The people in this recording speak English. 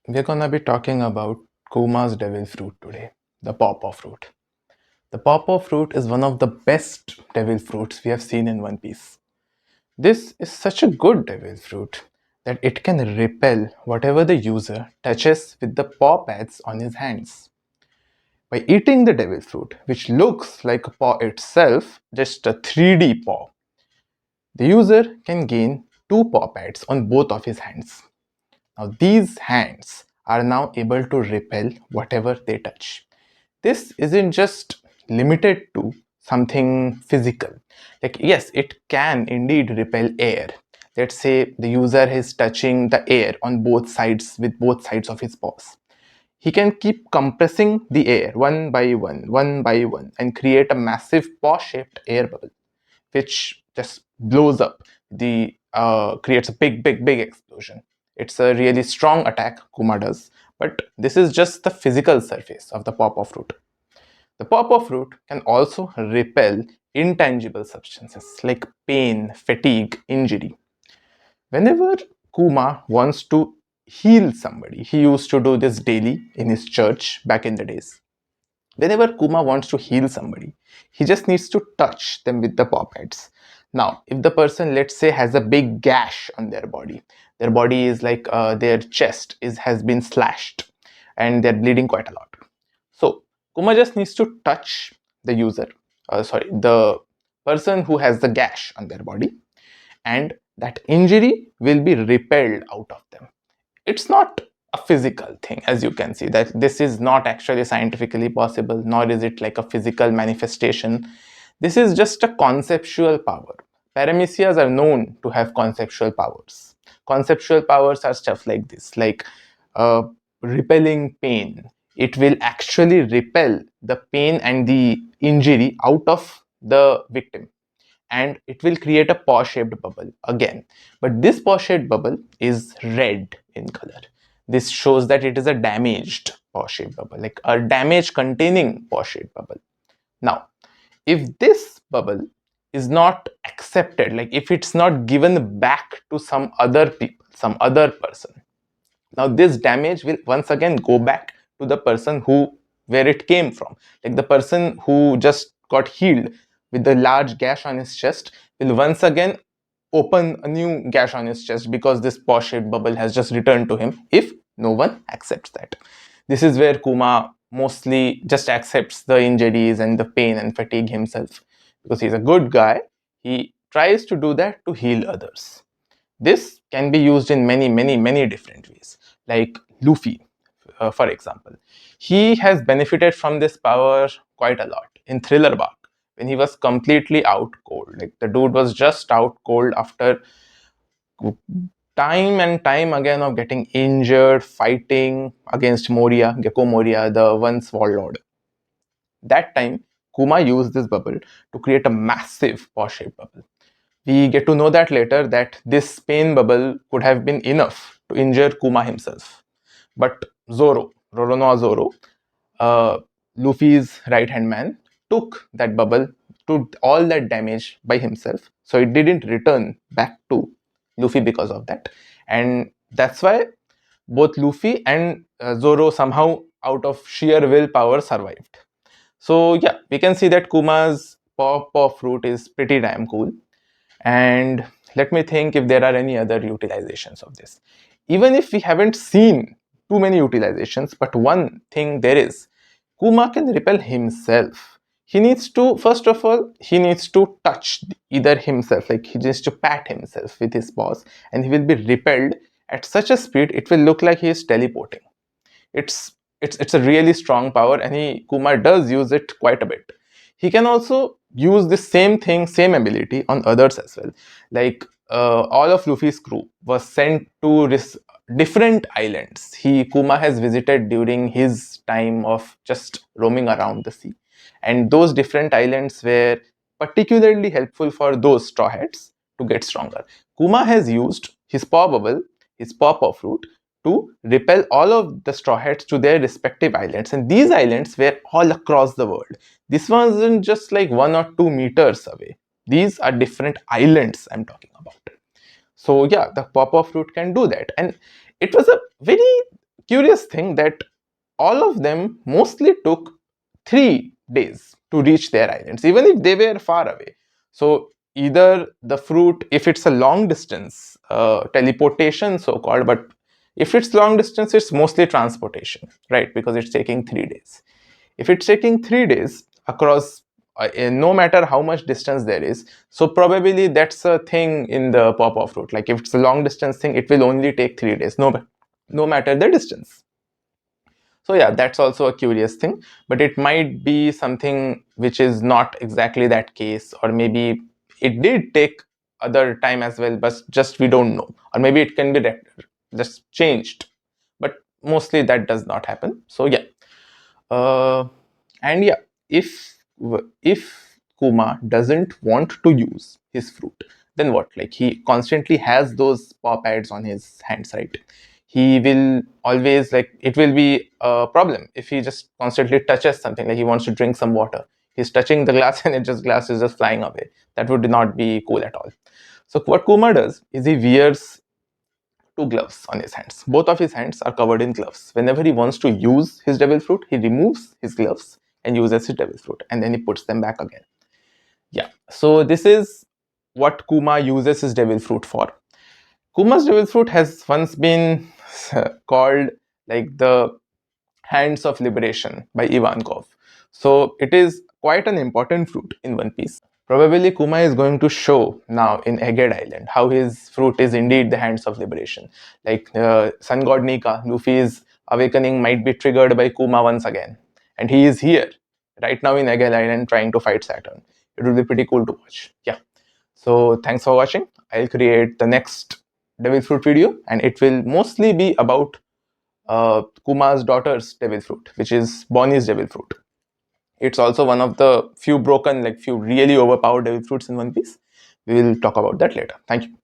We're gonna be talking about Kuma's devil fruit today, the pawpaw fruit. The pawpaw fruit is one of the best devil fruits we have seen in One Piece. This is such a good devil fruit that it can repel whatever the user touches with the paw pads on his hands. By eating the devil fruit, which looks like a paw itself, just a 3D paw, the user can gain two paw pads on both of his hands. Now, these hands are now able to repel whatever they touch. This isn't just limited to something physical. Like, yes, it can indeed repel air. Let's say the user is touching the air on both sides with both sides of his paws. He can keep compressing the air one by one, and create a massive paw shaped air bubble, which just blows up. The creates a big explosion. It's a really strong attack Kuma does, but this is just the physical surface of the pawpaw fruit. The pawpaw fruit can also repel intangible substances like pain, fatigue, injury. Whenever Kuma wants to heal somebody, he used to do this daily in his church back in the days. Whenever Kuma wants to heal somebody, he just needs to touch them with the paw pads. Now, if the person, let's say, has a big gash on their body is like their chest is has been slashed, and they're bleeding quite a lot. So Kuma just needs to touch the user, the person who has the gash on their body, and that injury will be repelled out of them. It's not a physical thing, as you can see that this is not actually scientifically possible, nor is it like a physical manifestation. This is just a conceptual power. Paramecias are known to have conceptual powers. Conceptual powers are stuff like this, like uh, repelling pain. It will actually repel the pain and the injury out of the victim, and it will create a paw shaped bubble again. But this paw shaped bubble is red in color. This shows that it is a damaged paw shaped bubble, like a damage containing paw shaped bubble. Now, if this bubble is not accepted, like if it's not given back to some other people, some other person, now this damage will once again go back to the person who where it came from. Like the person who just got healed with the large gash on his chest will once again open a new gash on his chest because this paw shaped bubble has just returned to him if no one accepts that. This is where Kuma mostly just accepts the injuries and the pain and fatigue himself, because he's a good guy. He tries to do that to heal others. This can be used in many different ways. Like Luffy, for example, he has benefited from this power quite a lot in Thriller Bark when he was completely out cold. Like the dude was just out cold after time and time again of getting injured, fighting against Moria, Gecko Moria, the once warlord. That time, Kuma used this bubble to create a massive paw-shaped bubble. We get to know that later that this pain bubble could have been enough to injure Kuma himself. But Zoro, Roronoa Zoro, uh, Luffy's right hand man, took that bubble, took all that damage by himself. So it didn't return back to Luffy because of that. And that's why both Luffy and Zoro somehow, out of sheer willpower, survived. So yeah, we can see that Kuma's paw fruit is pretty damn cool. And let me think if there are any other utilizations of this. Even if we haven't seen too many utilizations, but one thing there is, Kuma can repel himself. He needs to, first of all, he needs to touch either himself, like he needs to pat himself with his paws, and he will be repelled at such a speed it will look like he is teleporting. It's a really strong power, and Kuma does use it quite a bit. He can also use the same thing, same ability on others as well. Like all of Luffy's crew was sent to different islands he Kuma has visited during his time of just roaming around the sea, and those different islands were particularly helpful for those straw hats to get stronger. Kuma has used his paw bubble, his paw fruit, to repel all of the straw hats to their respective islands, and these islands were all across the world. This wasn't just like 1 or 2 meters away. These are different islands I'm talking about. So yeah, the pawpaw fruit can do that, and it was a very curious thing that all of them mostly took 3 days to reach their islands, even if they were far away. So either the fruit, if it's a long distance, teleportation so called, but if it's long distance, it's mostly transportation, right? Because it's taking 3 days. If it's taking 3 days across, no matter how much distance there is, so probably that's a thing in the pawpaw fruit. Like if it's a long distance thing, it will only take 3 days, no matter the distance. So yeah, that's also a curious thing, but it might be something which is not exactly that case, or maybe it did take other time as well, but just we don't know, or maybe it can be just changed, but mostly that does not happen. So yeah, uh, and yeah, if Kuma doesn't want to use his fruit, then what? Like he constantly has those paw pads on his hands, right? He will always, like, it will be a problem if he just constantly touches something. Like he wants to drink some water, he's touching the glass and glass is just flying away. That would not be cool at all. So what Kuma does is he wears two gloves on his hands. Both of his hands are covered in gloves. Whenever he wants to use his devil fruit, he removes his gloves and uses his devil fruit, and then he puts them back again. Yeah. So this is what Kuma uses his devil fruit for. Kuma's devil fruit has once been called like the Hands of Liberation by Ivankov. So it is quite an important fruit in One Piece. Probably Kuma is going to show now in Egghead Island how his fruit is indeed the Hands of Liberation. Like Sun God Nika, Luffy's awakening might be triggered by Kuma once again. And he is here right now in Egghead Island trying to fight Saturn. It will be pretty cool to watch. Yeah. So thanks for watching. I'll create the next Devil Fruit video, and it will mostly be about Kuma's daughter's devil fruit, which is Bonnie's devil fruit. It's also one of the few broken, like few really overpowered devil fruits in One Piece. We will talk about that later. Thank you.